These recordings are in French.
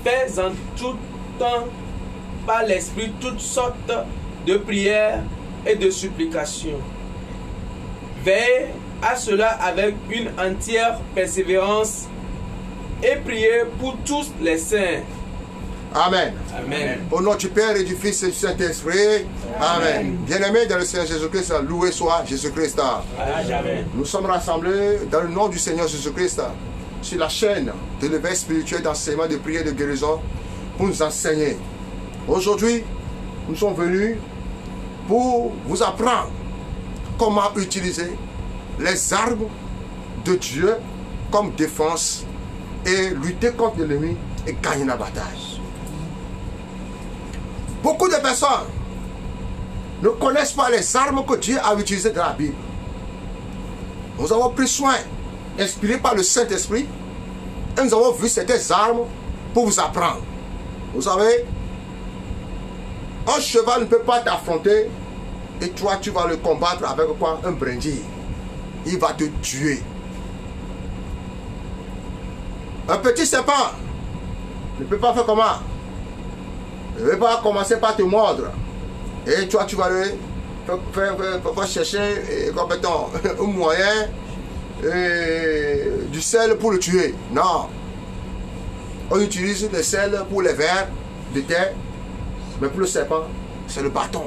fais en tout temps par l'Esprit toutes sortes de prières et de supplications. Veillez à cela avec une entière persévérance et priez pour tous les saints. Amen. Amen. Au nom du Père et du Fils et du Saint-Esprit. Amen. Bien-aimés dans le Seigneur Jésus-Christ, loué soit Jésus-Christ. Amen. Nous sommes rassemblés dans le nom du Seigneur Jésus-Christ sur la chaîne de l'éveil spirituel d'enseignement, de prière, de guérison pour nous enseigner. Aujourd'hui, nous sommes venus pour vous apprendre comment utiliser les armes de Dieu comme défense et lutter contre l'ennemi et gagner la bataille. Beaucoup de personnes ne connaissent pas les armes que Dieu a utilisées dans la Bible. Nous avons pris soin, inspirés par le Saint-Esprit, et nous avons vu certaines armes pour vous apprendre. Vous savez, un cheval ne peut pas t'affronter et toi tu vas le combattre avec quoi? Un brindille. Il va te tuer. Un petit serpent ne peut pas faire comment? Il ne peut pas commencer par te mordre. Et toi tu vas le faire chercher un moyen du sel pour le tuer. Non. On utilise le sel pour les vers de terre. Mais pour le serpent, c'est le bâton.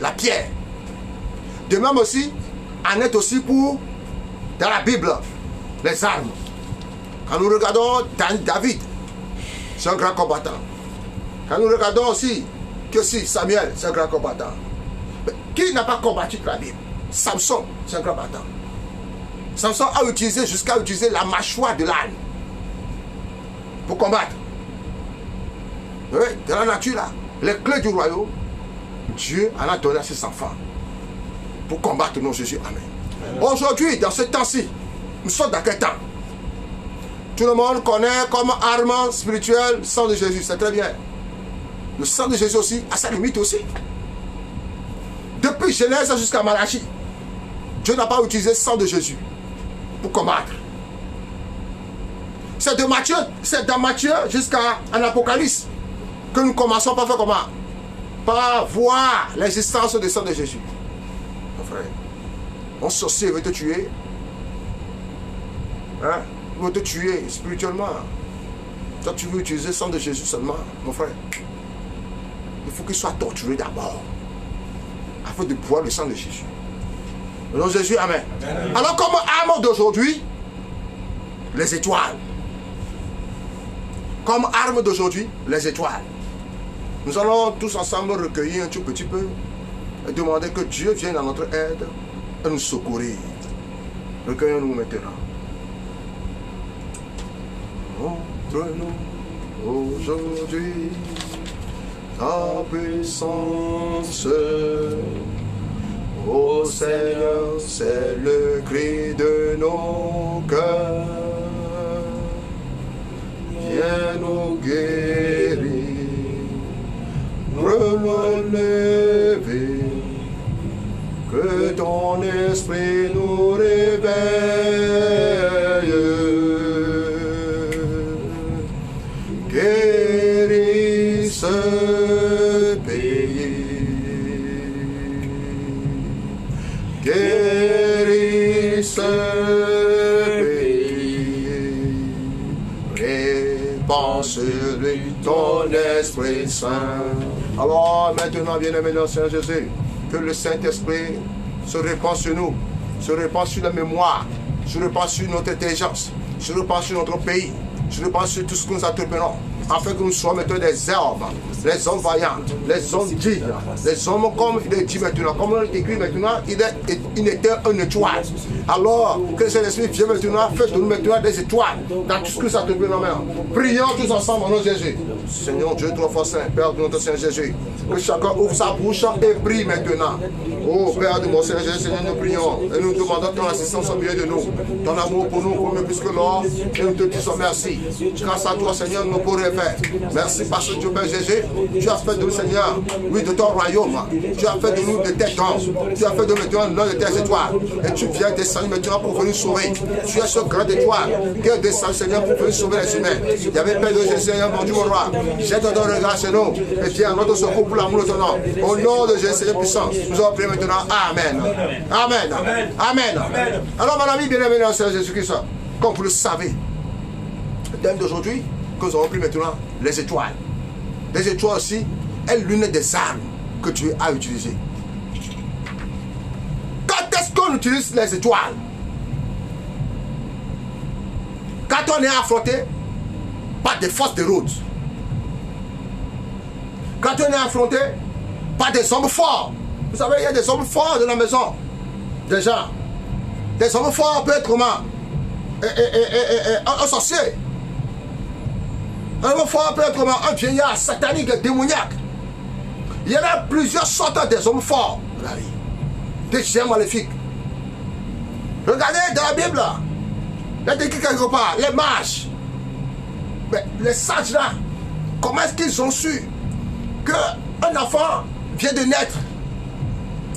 La pierre. De même aussi, en est aussi pour, dans la Bible, les armes. Quand nous regardons David, c'est un grand combattant. Quand nous regardons aussi que si Samuel, c'est un grand combattant. Mais qui n'a pas combattu la Bible? Samson, c'est un grand combattant. Samson a utilisé jusqu'à utiliser la mâchoire de l'âne pour combattre. Oui, dans la nature là, les clés du royaume, Dieu en a donné à ses enfants pour combattre nos Jésus. Amen. Aujourd'hui, dans ce temps-ci, nous sommes dans quel temps? Tout le monde connaît comme arme spirituelle le sang de Jésus, c'est très bien. Le sang de Jésus aussi, à sa limite aussi. Depuis Genèse jusqu'à Malachie, Dieu n'a pas utilisé le sang de Jésus pour combattre. C'est dans Matthieu jusqu'à Apocalypse que nous commençons par faire comment? Par voir l'existence du sang de Jésus. Mon frère, un sorcier veut te tuer. Hein? Il veut te tuer spirituellement. Toi, tu veux utiliser le sang de Jésus seulement, mon frère. Il faut qu'il soit torturé d'abord, afin de boire le sang de Jésus. Le nom de Jésus, amen. Amen. Alors, comme arme d'aujourd'hui, les étoiles. Comme arme d'aujourd'hui, les étoiles. Nous allons tous ensemble recueillir un tout petit peu et demander que Dieu vienne à notre aide et nous secourir. Recueillons-nous maintenant. Montre-nous aujourd'hui ta puissance. Ô Seigneur, c'est le cri de nos cœurs. Viens nous guérir, relever, que ton esprit nous réveille. Guéris ce pays, guéris ce pays, répands sur lui ton Esprit Saint. Alors maintenant, bien-aimé dans le Seigneur Jésus, que le Saint-Esprit se répand sur nous, se répand sur la mémoire, se répand sur notre intelligence, se répand sur notre pays, se répand sur tout ce que nous entreprenons, afin que nous soyons maintenant des hommes, les hommes vaillants, les hommes dignes, les hommes comme il est dit maintenant, comme on écrit maintenant, il était une étoile. Alors que le Saint-Esprit vienne maintenant, fait de nous maintenant des étoiles dans tout ce que nous entreprenons maintenant. Prions tous ensemble en nom de Jésus. Seigneur Dieu, trois fois saint, Père de notre Seigneur Jésus, que chacun ouvre sa bouche et prie maintenant. Oh Père de mon Seigneur Jésus, Seigneur, nous prions et nous demandons ton assistance au milieu de nous, ton amour pour nous, comme plus que l'or, et nous te disons merci. Grâce à toi, Seigneur, nous pourrons faire Père. Merci parce que Dieu Père Jésus, tu as fait de nous, Seigneur, oui, de ton royaume. Tu as fait de nous de tes dons. Tu as fait de nous l'un de tes étoiles. Et tu viens descendre maintenant pour venir sauver. Tu es ce grand étoile qui est descendu, Seigneur, pour venir sauver les humains. Il y avait Père de Jésus, Seigneur, mon Dieu, mon roi. Jette ton regard chez nous et viens à notre secours pour l'amour de ton nom. Au nom de Jésus, Seigneur puissant, nous allons prier maintenant. Amen. Amen. Amen. Alors, mon ami bien-aimé dans Seigneur Jésus-Christ, comme vous le savez, le thème d'aujourd'hui, que nous avons pris maintenant, les étoiles. Les étoiles aussi est l'une des armes que Dieu a utilisées. Quand est-ce qu'on utilise les étoiles? Quand on est affronté par des forces de route. Quand on est affronté par des hommes forts. Vous savez, il y a des hommes forts dans la maison. Des gens. Des hommes forts peut être comment? Un sorcier. Un homme fort peut être comment? Un vieillard satanique, démoniaque. Il y en a plusieurs sortes des hommes forts dans la vie. Des chiens maléfiques. Regardez dans la Bible, il y a écrit quelque part, les mages. Mais les sages là, comment est-ce qu'ils ont su qu'un enfant vient de naître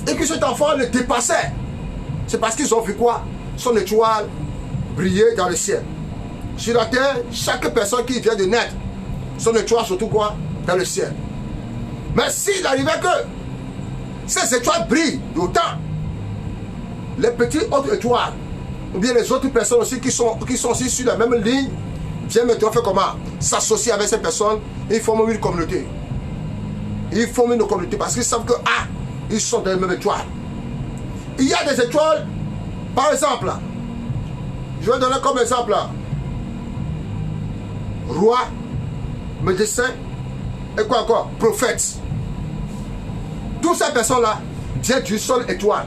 et que cet enfant le dépassait? C'est parce qu'ils ont vu quoi? Son étoile briller dans le ciel. Sur la terre, chaque personne qui vient de naître, son étoile surtout quoi? Dans le ciel. Mais s'il arrivait que ces étoiles brillent d'autant, les petites autres étoiles, ou bien les autres personnes aussi qui sont aussi sur la même ligne, viennent maintenant faire comment? S'associer avec ces personnes et ils forment une communauté. Ils forment une communauté parce qu'ils savent que, ils sont dans les mêmes étoiles. Il y a des étoiles, par exemple, je vais donner comme exemple, roi, médecin, et quoi encore? Prophète. Toutes ces personnes-là viennent d'une seule étoile.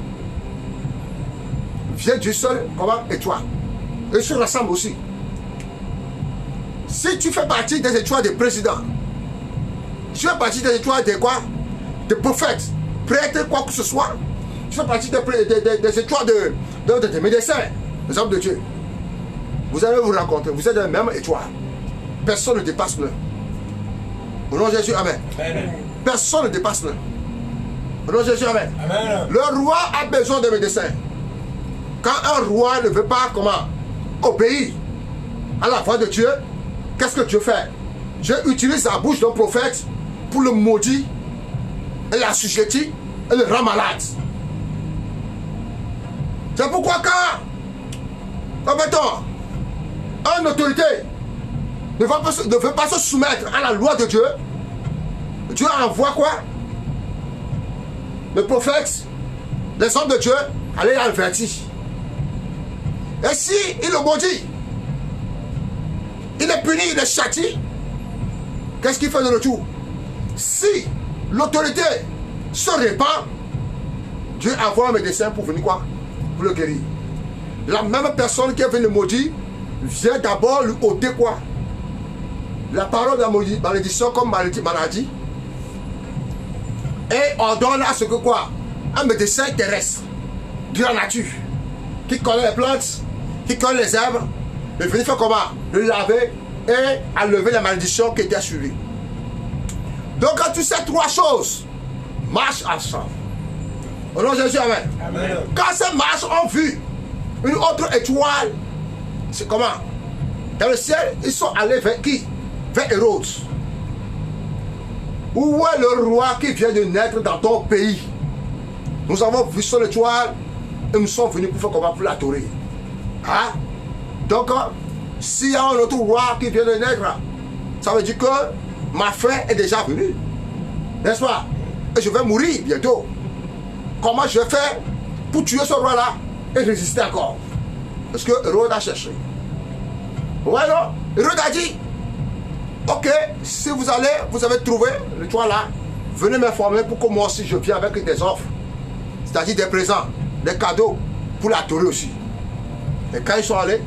Viennent d'une seule, comment? Étoile. Et ils se rassemblent aussi. Si tu fais partie des étoiles des présidents, tu fais partie des étoiles des quoi? Des prophètes, prêtres, quoi que ce soit, tu fais partie des étoiles des médecins, des hommes de Dieu. Vous allez vous rencontrer, vous êtes dans la même étoile. Personne ne dépasse l'un. Au nom de Jésus, amen. Amen. Personne ne dépasse l'un. Au nom de Jésus, amen. Amen. Le roi a besoin de médecins. Quand un roi ne veut pas comment obéir à la voix de Dieu, qu'est-ce que Dieu fait? Dieu utilise la bouche d'un prophète pour le maudire et l'assujettir et le rend malade. C'est pourquoi quand mettons, une autorité ne veut pas se soumettre à la loi de Dieu, Dieu envoie quoi? Le prophète, les hommes de Dieu, aller l'avertir. Et si il le maudit, il est puni, il est châtié, qu'est-ce qu'il fait de retour? Si l'autorité se répand, Dieu envoie un médecin pour venir quoi? Pour le guérir. La même personne qui est venue le maudire vient d'abord lui ôter quoi? La parole de la malédiction comme maladie. Et ordonne à ce que quoi? Un médecin terrestre de la nature qui connaît les plantes, qui connaît les herbes, de venir faire comment? Le laver et enlever la malédiction qui était sur lui. Donc quand tu sais trois choses, marche ensemble. Au nom de Jésus, amen. Amen. Quand ces marches ont vu une autre étoile, c'est comment? Dans le ciel, ils sont allés vers qui? Vers Hérode. Où est le roi qui vient de naître dans ton pays? Nous avons vu son étoile et nous sommes venus pour faire comment? Pour l'adorer. Hein? Donc, s'il y a un autre roi qui vient de naître, ça veut dire que ma fin est déjà venue. N'est-ce pas? Et je vais mourir bientôt. Comment je vais faire pour tuer ce roi-là et résister encore? Parce que Hérode a cherché. Ouais, non? Hérode a dit, ok, si vous avez trouvé l'étoile là, venez m'informer pour que moi aussi je vienne avec des offres. C'est-à-dire des présents, des cadeaux pour l'adorer aussi. Et quand ils sont allés,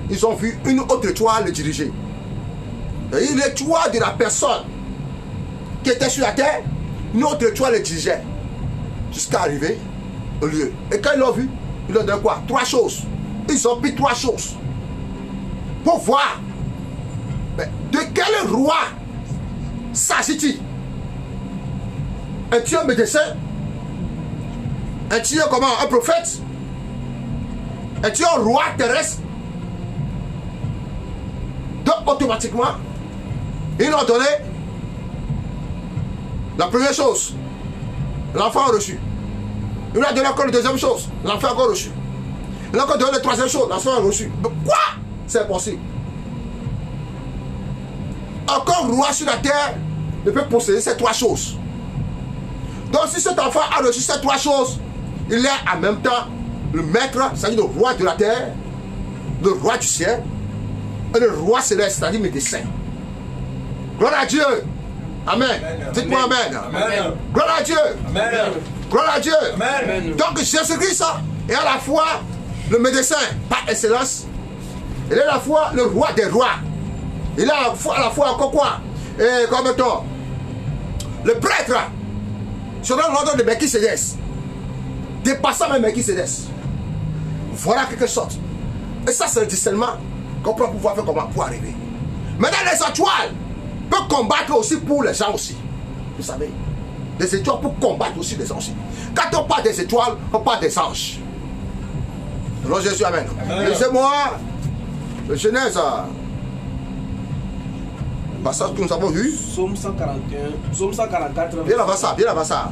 ils ont vu une autre étoile les diriger. Et l'étoile de la personne qui était sur la terre, une autre étoile les dirigeait. Jusqu'à arriver au lieu. Et quand ils l'ont vu, ils leur ont donné quoi? Trois choses. Ils ont pris trois choses. Pour voir Mais de quel roi s'agit-il? Un tueur médecin? Un tueur comment? Un prophète? Un tueur roi terrestre? Donc automatiquement, ils ont donné la première chose, l'enfant a reçu. Il a donné encore la deuxième chose, l'enfant a encore reçu. Il a encore donné la troisième chose, l'enfant a reçu. Mais quoi? C'est impossible. Encore roi sur la terre ne peut posséder ces trois choses. Donc si cet enfant a reçu ces trois choses, il est en même temps le maître, c'est-à-dire le roi de la terre, le roi du ciel, et le roi céleste, c'est-à-dire médecin. Gloire à Dieu. Amen. Dites-moi amen. Amen. Gloire à Dieu. Amen. Gloire à Dieu. Amen. Donc Jésus-Christ est à la fois le médecin par excellence. Il est à la fois le roi des rois. Il est à la fois encore quoi? Et comme mettons, le prêtre, selon l'ordre de Melchisédès, dépassant même Melchisédès. Voilà quelque chose. Et ça, c'est le discernement qu'on peut pouvoir faire comment pour arriver. Maintenant, les étoiles peuvent combattre aussi pour les gens aussi. Vous savez, les étoiles peuvent combattre aussi les anges. Quand on parle des étoiles, on parle des anges. Alors Jésus, amen. Laissez-moi le Genèse, le passage que nous avons vu. Psaume 141, Psaume 144. Bien avant ça, bien avant ça.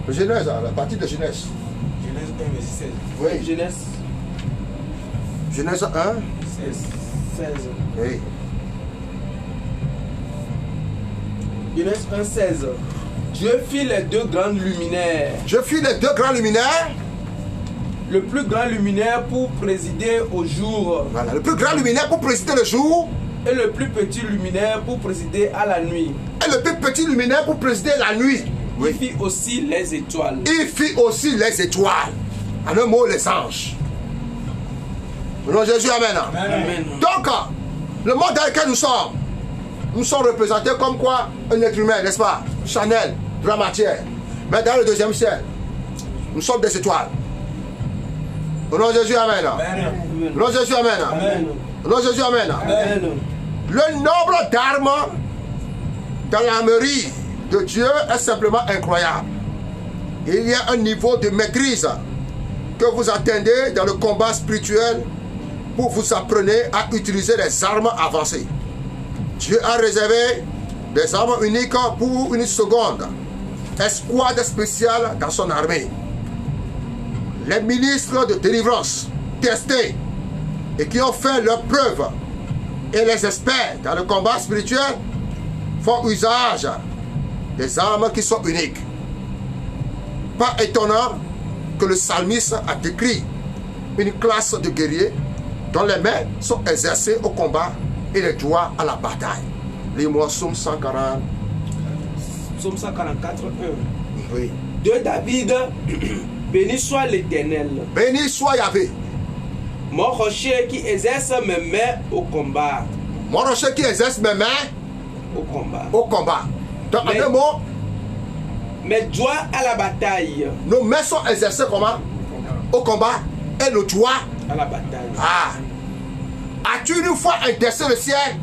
Le Genèse, la partie de Genèse. Genèse 1, verset 16. Oui. Genèse Genèse 1. 16. Oui. Genèse 1, 16. Dieu fit les deux grandes luminaires. Je fis les deux grands luminaires. Le plus grand luminaire pour présider au jour. Voilà, le plus grand luminaire pour présider le jour. Et le plus petit luminaire pour présider à la nuit. Et le plus petit luminaire pour présider la nuit. Il fit aussi les étoiles. Il fit aussi les étoiles. En un mot, les anges. Au nom de Jésus, amen. Amen. Donc, le monde dans lequel nous sommes représentés comme quoi? Un être humain, n'est-ce pas? Chanel, de la matière. Mais dans le deuxième ciel, nous sommes des étoiles. Au nom de Jésus, amen. Amen. Au nom de Jésus, amen. Amen. Au nom de Jésus, amen. Amen. Le nombre d'armes dans l'armerie de Dieu est simplement incroyable. Il y a un niveau de maîtrise que vous attendez dans le combat spirituel pour vous apprenez à utiliser les armes avancées. Dieu a réservé des armes uniques pour une seconde. Escouade spéciale dans son armée. Les ministres de délivrance testés et qui ont fait leur preuve et les experts dans le combat spirituel font usage des armes qui sont uniques. Pas étonnant que le psalmiste a décrit une classe de guerriers dont les mains sont exercées au combat et les doigts à la bataille. Lis-moi Psaume 140. Psaume 144, 1. Oui. De David, béni soit l'Éternel, Béni soit Yahvé, mon rocher qui exerce mes mains au combat. mon rocher qui exerce mes mains Au combat. au combat. Donc, Mais- en un mot, Mes doigts à la bataille. nos mains sont exercées comment? Au combat. Et nos doigts. À la bataille. Ah. As-tu une fois intéressé le ciel?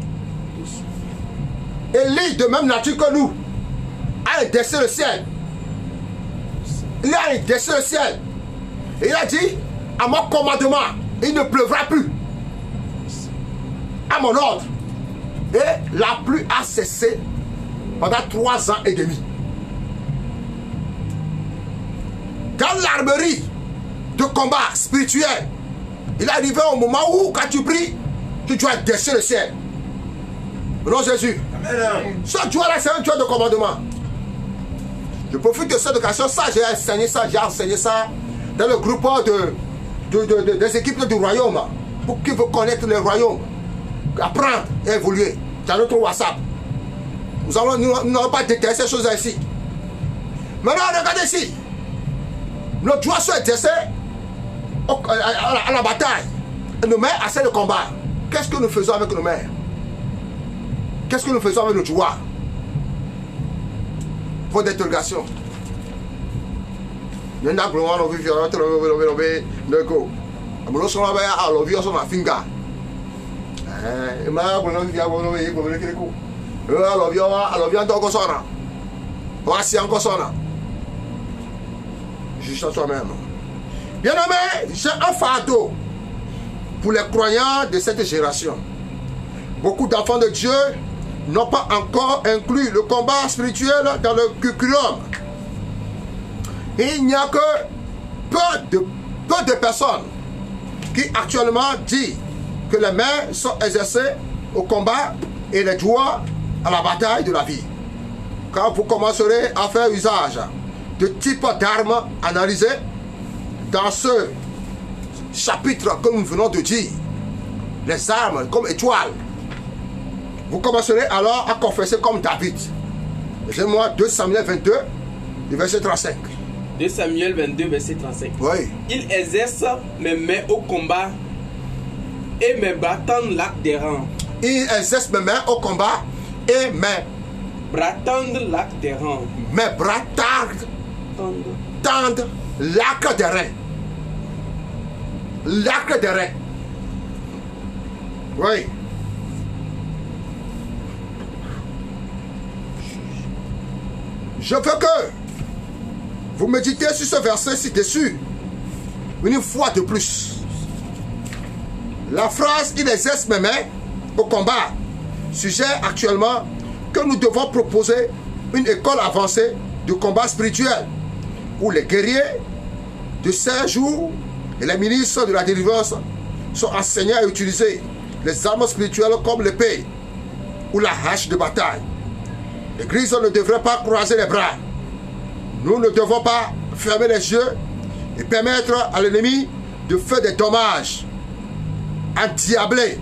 Élie, de même nature que nous, a intéressé le ciel. Il a intéressé le ciel. Et il a dit, à mon commandement, il ne pleuvra plus. À mon ordre. Et la pluie a cessé pendant 3 ans et demi. Dans l'armerie de combat spirituel, il est arrivé un moment où, quand tu pries, tu dois déchirer le ciel. Au nom de Jésus. Amen. Ce Dieu-là, c'est un Dieu de commandement. Je profite de cette occasion, ça, j'ai enseigné ça dans le groupe des équipes du royaume, pour qu'ils veulent connaître le royaume, apprendre et évoluer. Dans notre WhatsApp. Nous n'allons pas détester ces choses ici. Maintenant, regardez ici. Nos doigts sont intéressés à la bataille. Et nos mains à celle de combat. Qu'est-ce que nous faisons avec nos mains? Qu'est-ce que nous faisons avec nos doigts? Point d'interrogation. Juste à toi-même. Bien-aimé, j'ai un fardeau pour les croyants de cette génération. Beaucoup d'enfants de Dieu n'ont pas encore inclus le combat spirituel dans le curriculum. Il n'y a que peu de personnes qui actuellement disent que les mains sont exercées au combat et les doigts à la bataille de la vie. Quand vous commencerez à faire usage de types d'armes analysées dans ce chapitre que nous venons de dire, les armes comme étoiles, vous commencerez alors à confesser comme David. Lisez-moi 2 Samuel 22, verset 35. 2 Samuel 22, verset 35. Oui. Il exerce mes mains au combat et mes bras tendent l'arc des rangs. Il exerce mes mains au combat et mes bras tendent l'arc des rangs. Mes bras tendent l'arc des reins. L'arc des reins. Oui. Je veux que vous méditez sur ce verset ci-dessus une fois de plus. La phrase « Il exerce mes mains au combat » suggère actuellement que nous devons proposer une école avancée de combat spirituel où les guerriers de ces jours et les ministres de la délivrance sont enseignés à utiliser les armes spirituelles comme l'épée ou la hache de bataille. L'Église ne devrait pas croiser les bras. Nous ne devons pas fermer les yeux et permettre à l'ennemi de faire des dommages endiablés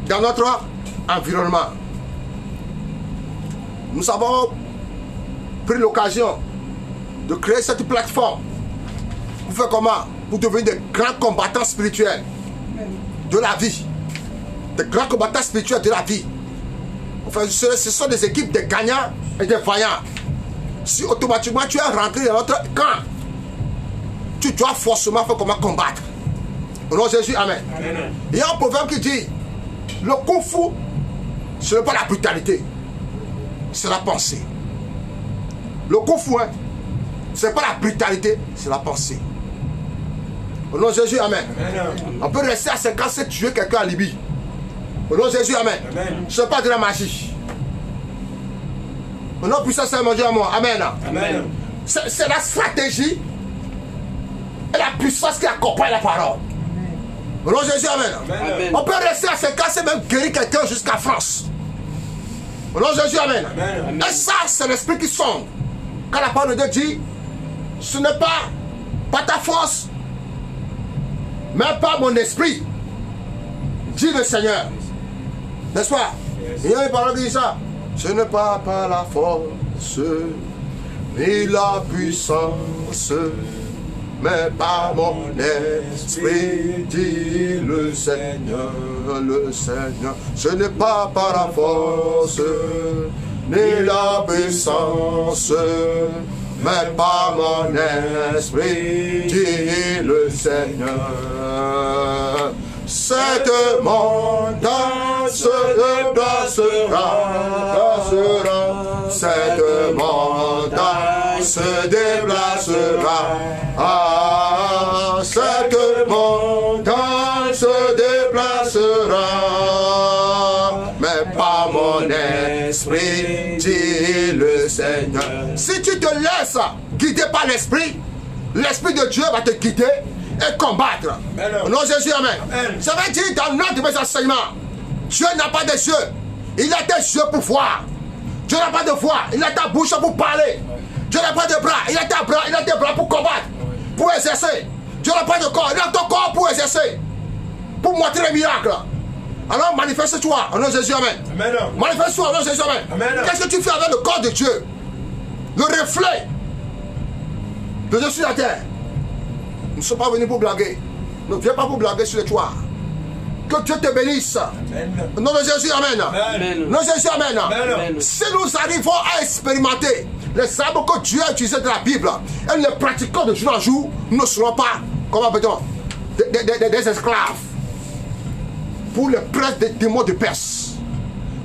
dans notre environnement. Nous avons pris l'occasion de créer cette plateforme pour faire comment? Pour devenir des grands combattants spirituels de la vie. Des grands combattants spirituels de la vie. Enfin, ce sont des équipes de gagnants et de vaillants. Si automatiquement tu es rentré dans notre camp, tu dois forcément faire comment combattre. Au nom de Jésus, amen. Amen. Il y a un proverbe qui dit, le kung fu, ce n'est pas la brutalité, c'est la pensée. Le kung fu, hein, ce n'est pas la brutalité, c'est la pensée. Au nom de Jésus, amen. Amen. On peut rester à 57 tuer quelqu'un en Libye. Au nom de Jésus, amen. Amen. Ce n'est pas de la magie. Au nom puissant, c'est mon Dieu à moi. Amen. Amen. C'est la stratégie et la puissance qui accompagne la parole. Au nom de Jésus, amen. Amen. On peut rester à 50 et même guérir quelqu'un jusqu'à France. Au nom de Jésus, amen. Amen. Et ça, c'est l'esprit qui sonde. Quand la parole de Dieu dit, ce n'est pas ta force, mais pas mon esprit, dit le Seigneur. N'est-ce pas? Il y a une parole qui dit ça. Ce n'est pas par la force, ni la puissance, mais par mon esprit, dit le Seigneur, le Seigneur. Ce n'est pas par la force, ni la puissance, mais par mon esprit, dit le Seigneur. Cette montagne se déplacera, cette montagne se déplacera, ah, cette montagne se déplacera, mais par mon esprit, dit le Seigneur. Si tu te laisses guider par l'esprit, l'esprit de Dieu va te guider et combattre. Au nom de Jésus, amen. Ça veut dire dans notre de mes enseignements, Dieu n'a pas de yeux, il a des yeux pour voir. Dieu n'a pas de voix, il a ta bouche pour parler. Dieu n'a pas de bras, il a ta bras, il a tes bras pour combattre, pour exercer. Dieu n'a pas de corps, il a ton corps pour exercer, pour montrer les miracles. Alors manifeste-toi au nom de Jésus, amen. Manifeste-toi au nom de Jésus, amen. Qu'est-ce que tu fais avec le corps de Dieu? Le reflet de Dieu sur la terre. Nous ne sommes pas venus pour blaguer. Ne viens pas pour blaguer sur les toits. Que Dieu te bénisse. Au nom de Jésus, amen. Au nom de Jésus, amen. Si nous arrivons à expérimenter les armes que Dieu a utilisées dans la Bible et les pratiquons de jour en jour, nous ne serons pas, comment appelle-t-on, des esclaves. pour les princes des démons de Perse.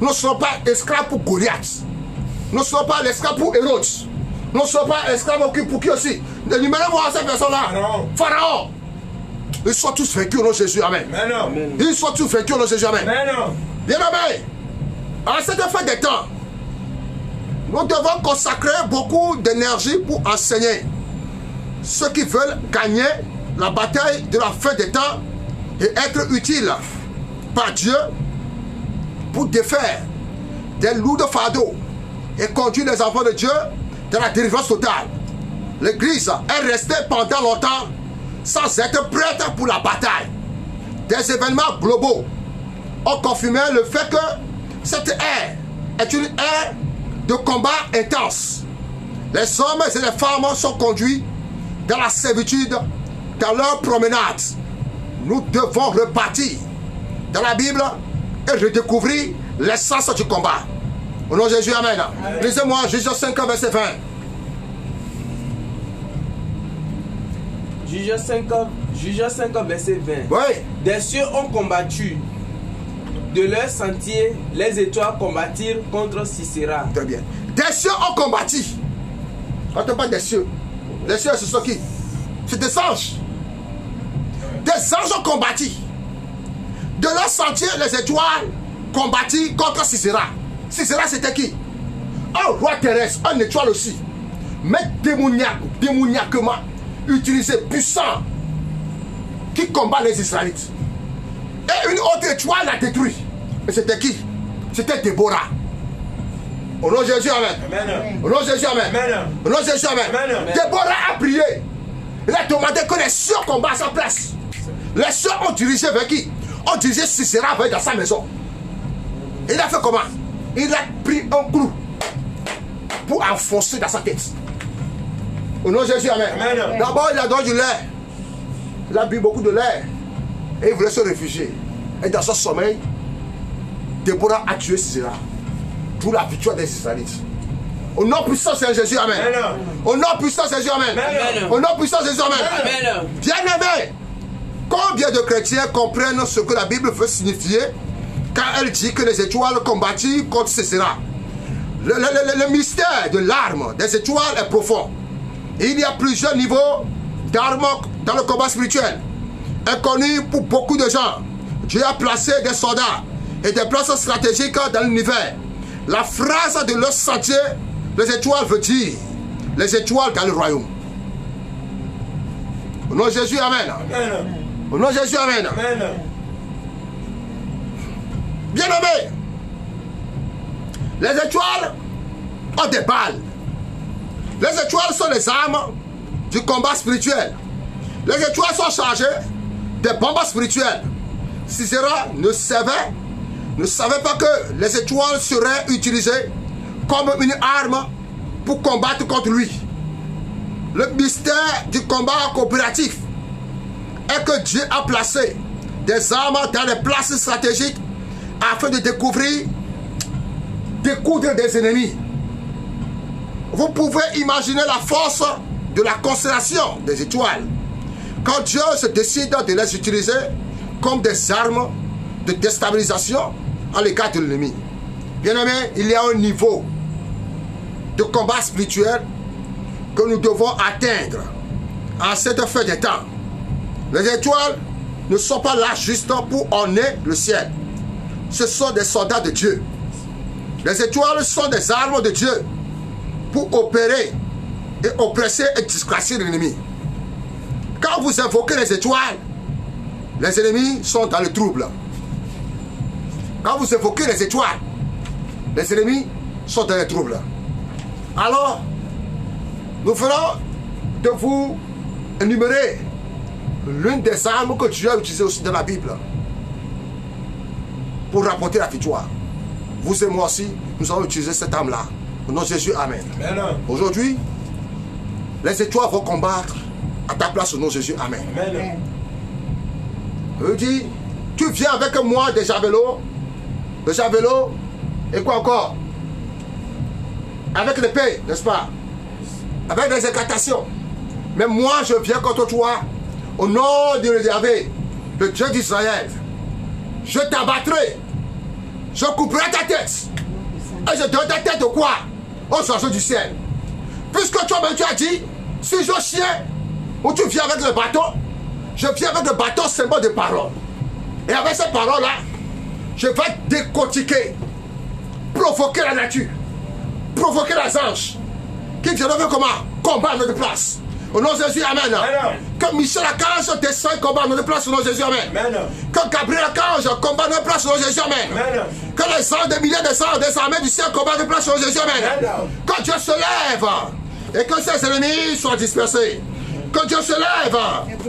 Nous ne sommes pas esclaves pour Goliath. Nous ne sommes pas esclaves pour Hérode. Nous ne sommes pas esclaves pour qui aussi. Numéro-moi ces personnes-là. Pharaon. Ils sont tous vaincus au nom de Jésus. Amen. Amen. Ils sont tous vaincus au nom de Jésus. Amen. Bien aimé. En cette fin des temps, nous devons consacrer beaucoup d'énergie pour enseigner ceux qui veulent gagner la bataille de la fin des temps et être utiles par Dieu pour défaire des lourds fardeaux et conduire les enfants de Dieu dans la délivrance totale. L'Église est restée pendant longtemps sans être prête pour la bataille. Des événements globaux ont confirmé le fait que cette ère est une ère de combat intense. Les hommes et les femmes sont conduits dans la servitude, dans leur promenade. Nous devons repartir dans la Bible et redécouvrir l'essence du combat. Au nom de Jésus, amen. Lisez-moi Juge 5, verset 20. Juge 5, verset 20. Oui. Des cieux ont combattu. De leur sentier, les étoiles combattirent contre Sisera. Très bien. Des cieux ont combattu. Quand on parle des cieux, les cieux, ce sont qui? C'est des anges. Des anges ont combattu. De leur sentier, les étoiles combattirent contre Sisera. Sisera, c'était qui? Un roi terrestre, un étoile aussi. Mais démoniaquement utilisé, puissant, qui combat les Israélites. Et une autre étoile l'a détruit. Et c'était qui? C'était Déborah. Au nom de Jésus, amen. Amen. Au nom de Jésus, amen. Amen. Au nom de Jésus, amen. Amen. Déborah a prié. Il a demandé que les cieux combattent à sa place. Les cieux ont dirigé vers qui? Ont dirigé Sisera vers dans sa maison. Il a fait comment? Il a pris un clou pour enfoncer dans sa tête. Au nom de Jésus, amen. Amen. D'abord, il a donné du lait. Il a bu beaucoup de lait. Et il voulait se réfugier. Et dans son sommeil, Déborah a tué Sisera. Pour la victoire des Israélites. Au nom puissant de Jésus, amen. Amen. Au nom puissant de Jésus, amen. Amen. Au nom puissant de Jésus, amen. Amen. Bien aimé, combien de chrétiens comprennent ce que la Bible veut signifier quand elle dit que les étoiles combattirent contre Sisera? Le mystère de l'arme des étoiles est profond. Il y a plusieurs niveaux d'armes dans le combat spirituel. Inconnu pour beaucoup de gens, Dieu a placé des soldats et des places stratégiques dans l'univers. La phrase de leur sentier, les étoiles veut dire les étoiles dans le royaume. Au nom de Jésus, amen. Amen. Au nom de Jésus, amen. Amen. Bien aimé, les étoiles ont des balles. Les étoiles sont les armes du combat spirituel. Les étoiles sont chargées des bombes spirituelles. Sisera ne savait pas que les étoiles seraient utilisées comme une arme pour combattre contre lui. Le mystère du combat coopératif est que Dieu a placé des armes dans les places stratégiques afin de découdre des ennemis. Vous pouvez imaginer la force de la constellation des étoiles quand Dieu se décide de les utiliser comme des armes de déstabilisation à l'égard de l'ennemi. Bien aimé, il y a un niveau de combat spirituel que nous devons atteindre en cette fin des temps. Les étoiles ne sont pas là juste pour orner le ciel. Ce sont des soldats de Dieu. Les étoiles sont des armes de Dieu pour opérer et oppresser et disgracier l'ennemi. Quand vous invoquez les étoiles, les ennemis sont dans le trouble. Quand vous évoquez les étoiles, les ennemis sont dans le trouble. Alors, nous ferons de vous énumérer l'une des armes que Dieu a utilisées aussi dans la Bible pour rapporter la victoire. Vous et moi aussi, nous allons utiliser cette arme-là. Au nom de Jésus, amen. Aujourd'hui, les étoiles vont combattre à ta place au nom de Jésus, amen. Amen. Je dis, tu viens avec moi des javelots, le javelot, et quoi encore? Avec l'épée, n'est-ce pas? Avec des incantations. Mais moi, je viens contre toi, au nom de Yahvé, le Dieu d'Israël. je t'abattrai, je couperai ta tête, et je donnerai ta tête au quoi? Aux oiseaux du ciel. Puisque toi-même tu as dit, si je chien, ou tu viens avec le bâton, je viens avec le bâton symbole de parole. Et avec ces paroles-là, je vais décortiquer, provoquer la nature, provoquer les anges, qui viendront comment? Combattre à notre place. Au nom de Jésus, amen. Que Michel Archange descend et combat à notre place, au nom de Jésus, amen. Que Gabriel Archange combat à notre place, au nom de Jésus, amen. Que les anges, des milliers de anges, des armées du ciel combattent à notre place, au nom de Jésus, amen. Que Dieu se lève et que ses ennemis soient dispersés. Que Dieu se lève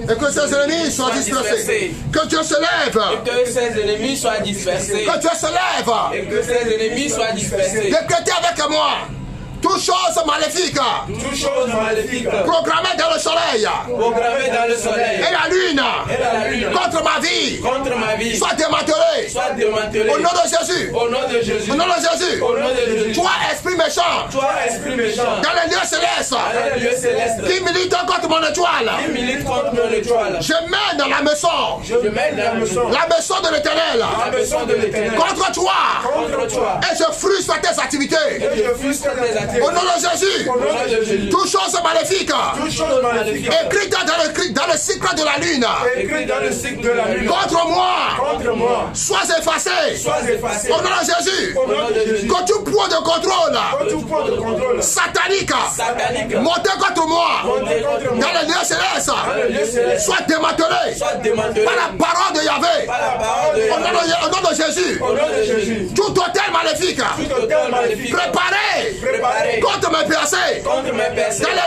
et que ses ennemis soient dispersés. Que Dieu se lève et que ses ennemis soient dispersés. Que Dieu se lève et que ses ennemis soient dispersés. Décrétez avec moi. Toutes choses maléfiques programmées dans le soleil et la lune contre ma vie soit démantelées au nom de Jésus. Toi esprit méchant dans les lieux célestes qui milite contre mon étoile, je mène dans la maison de l'Éternel contre toi et je frustre tes activités. Au nom de Jésus, toutes choses maléfiques écrites dans le cycle de la lune contre moi, sois effacées. Au nom de Jésus, que tout point de contrôle satanique monté contre moi dans les lieux célestes soit démantelé par la parole de Yahvé. Au nom de Jésus, tout hôtel maléfique préparé contre mes percées dans les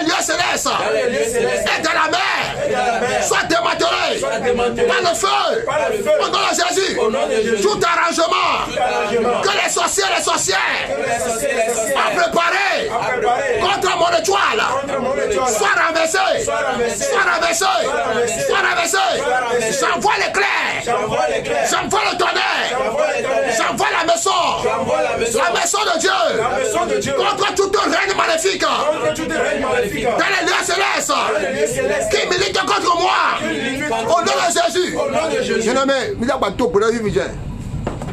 lieux célestes et dans la mer soit démantelé par le feu au nom de Jésus. Tout arrangement que les sorciers et les sorcières ont préparé contre mon étoile soit renversé. J'envoie l'éclair, j'envoie le tonnerre, j'envoie la maison de Dieu contre toute règne maléfique dans les lieux célestes qui milite contre moi au nom de Jésus.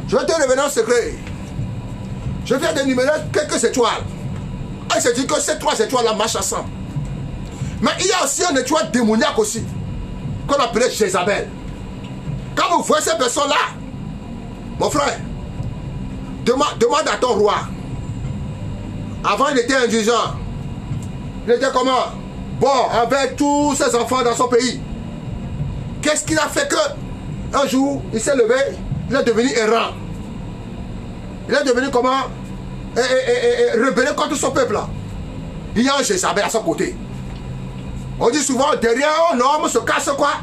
Je vais te révéler un secret. Je viens d'énumérer quelques étoiles. Et je dis que ces trois étoiles-là marchent ensemble. Mais il y a aussi une étoile démoniaque aussi qu'on appelait Jézabel. Quand vous voyez ces personnes-là, mon frère, demande à ton roi. Avant, il était indulgent. Il était comment? Bon, avec tous ses enfants dans son pays. Qu'est-ce qu'il a fait que un jour, il s'est levé, il est devenu errant. Il est devenu comment? Rebelle contre son peuple. Il y a un Jézabel à son côté. On dit souvent, derrière un homme se cache quoi?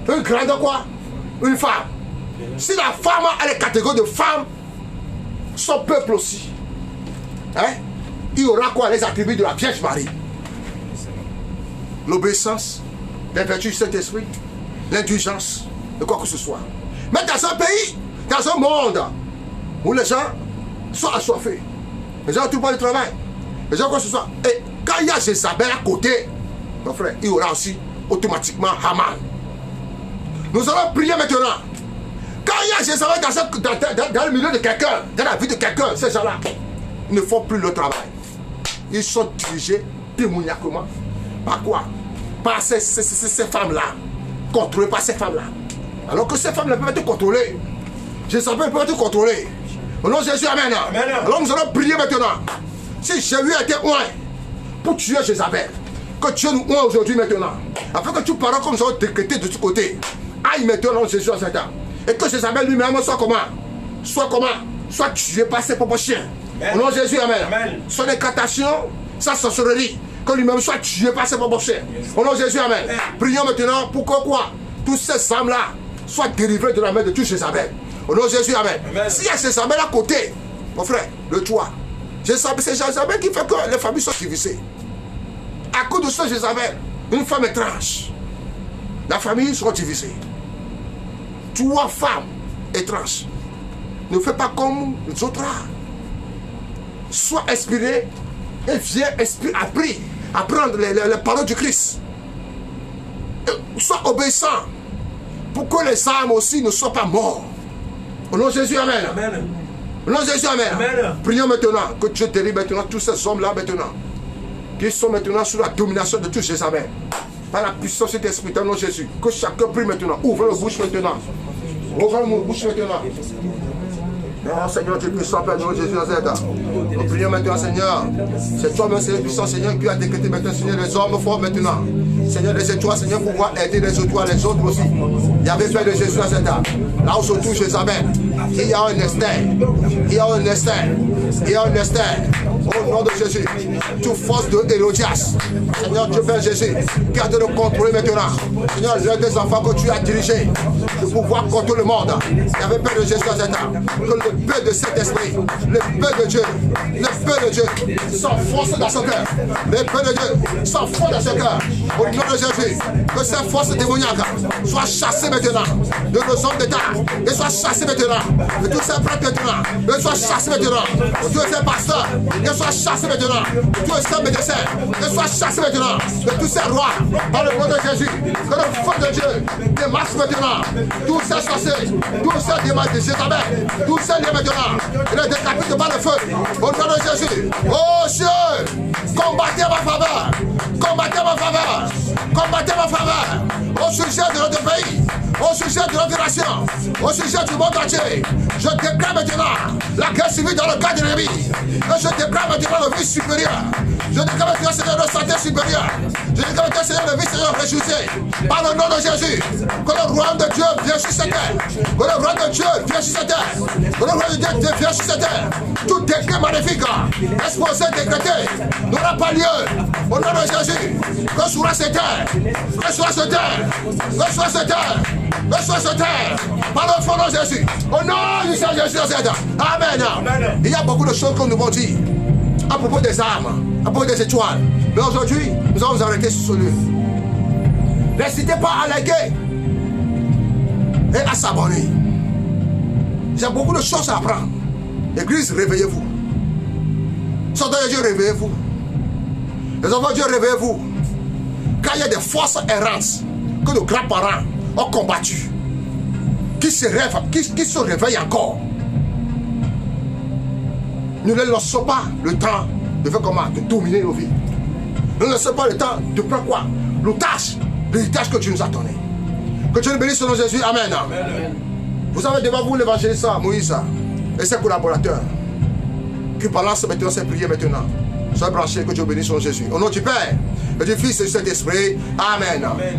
Une grande quoi? Une femme. Si la femme a les catégories de femme, son peuple aussi. Hein? Il y aura quoi? Les attributs de la Vierge Marie. L'obéissance, les vertus du Saint-Esprit, l'indulgence, de quoi que ce soit. Mais dans un pays, dans un monde où les gens sont assoiffés, les gens ont tout le temps du travail, les gens quoi que ce soit. Et quand il y a Jézabel à côté, mon frère, il y aura aussi automatiquement Haman. Nous allons prier maintenant. Quand il y a Jézabel dans le milieu de quelqu'un, dans la vie de quelqu'un, ces gens-là, ils ne font plus le travail. Ils sont dirigés démoniaquement. Par quoi? Par ces femmes-là. Contrôlées par ces femmes-là. Alors que ces femmes-là peuvent être contrôlées. Jézabel peut être contrôlée. Au nom de Jésus, amen. Alors nous allons prier maintenant. Si Jésus a été oint pour tuer Jézabel, que Dieu nous oint aujourd'hui maintenant. Afin que tu parles comme nous avons décrété de tous côtés. Aïe maintenant Jésus en Satan. Et que Jézabel lui-même soit comment? Soit tué par ses propres chiens. Au nom de Jésus, amen. Son incantation, sa sorcellerie, que lui-même soit tué par ses propres chiens. Au nom de Jésus, amen. Prions maintenant pour que quoi? Tous ces âmes-là soient dérivées de la main de tout Jézabel. Au nom de Jésus, amen. S'il y a Jézabel à côté, mon frère, le toit. C'est Jézabel qui fait que les familles sont divisées. À cause de ce Jézabel, une femme étrange, la famille sera divisée. 3 femmes étranges. Ne fais pas comme les autres. Sois inspiré et viens apprendre les paroles du Christ. Et sois obéissant pour que les âmes aussi ne soient pas mortes Au nom de Jésus, amen. Amen. Au nom de Jésus, amen. Amen. Prions maintenant que Dieu délivre maintenant tous ces hommes-là maintenant, qui sont maintenant sous la domination de tous ces amen. Par la puissance de l'Esprit, dans le nom de Jésus. Que chacun prie maintenant. Ouvre la bouche maintenant. Ouvre la bouche maintenant. Non, Seigneur, tu es puissant, Père, dans le nom de Jésus Nazareth. Nous prions maintenant, Seigneur. C'est toi-même, Seigneur puissant, Seigneur, qui a décrété maintenant, Seigneur, les hommes forts maintenant. Seigneur, les étoiles, Seigneur, pour pouvoir aider les étoiles, les autres aussi. Il y avait Père de Jésus Nazareth. Là où se trouve Jézabel, il y a un Esther. Il y a un Esther. Il y a un Esther. Au nom de Jésus, toute force de Hérodias, Seigneur Dieu Père Jésus, garde le contrôle maintenant. Seigneur, l'un des enfants que tu as dirigés, de pouvoir contrôler le monde. Il y avait Père de Jésus Nazareth. Que le paix de cet esprit, le paix de Dieu, le paix de Dieu s'enfonce dans son cœur. Le paix de Dieu s'enfonce dans son cœur. Au nom de Jésus, que ces forces démoniaques soient chassées maintenant de nos hommes d'État, et soient chassées maintenant de tous ces prêtres maintenant, et soient chassés maintenant de tous ces pasteurs, et soient chassés maintenant de tous ces médecins, et soient chassés maintenant de tous ces rois, par le nom de Jésus. Que le feu de Dieu démarche maintenant tous ces sorciers, tous ces démons de Jézabel, tous ces liens maintenant, il est décapité par le feu. Au nom de Jésus. Oh Dieu, combattez ma faveur. Combattez ma faveur. Combattez ma faveur. Au sujet de notre pays, au sujet de notre nation, au sujet du monde entier. Je déclare maintenant la guerre civile dans le cadre de l'ennemi. Et je déclare maintenant le vie supérieur. Je déclare maintenant Seigneur le santé supérieur. Je déclare maintenant Seigneur le vie Seigneur ressuscité. Par le nom de Jésus. Que le royaume de Dieu vienne sur cette terre. Que le royaume de Dieu vienne sur cette terre. Que le royaume de Dieu vienne sur cette terre. Tout décret magnifique, exposé, décrété, n'aura pas lieu. Au nom de Jésus. Que sur cette terre. Que sur cette terre. Que sur cette terre. Que sur cette terre. Par le fond de Jésus. Au nom du Seigneur Jésus. Amen. Amen. Il y a beaucoup de choses que nous devons dire à propos des armes, à propos des étoiles. Mais aujourd'hui, nous allons nous arrêter sur ce lieu. N'hésitez pas à liker et à s'abonner. J'ai beaucoup de choses à apprendre. Église, réveillez-vous. Soldats de Dieu, réveillez-vous. Les enfants de Dieu, réveillez-vous. Car il y a des forces errantes que nos grands-parents ont combattues, qui se réveillent encore. Nous ne laissons pas le temps de faire comment? De dominer nos vies. Nous ne laissons pas le temps de prendre quoi? L'héritage que tu nous as donné. Que Dieu nous bénisse au nom de Jésus. Amen. Amen. Vous avez devant vous l'évangéliste Moïse et ses collaborateurs qui balancent maintenant ces prières maintenant. Soyez branchés, que Dieu bénisse au nom de Jésus. Au nom du Père, et du Fils et du Saint-Esprit. Amen. Amen.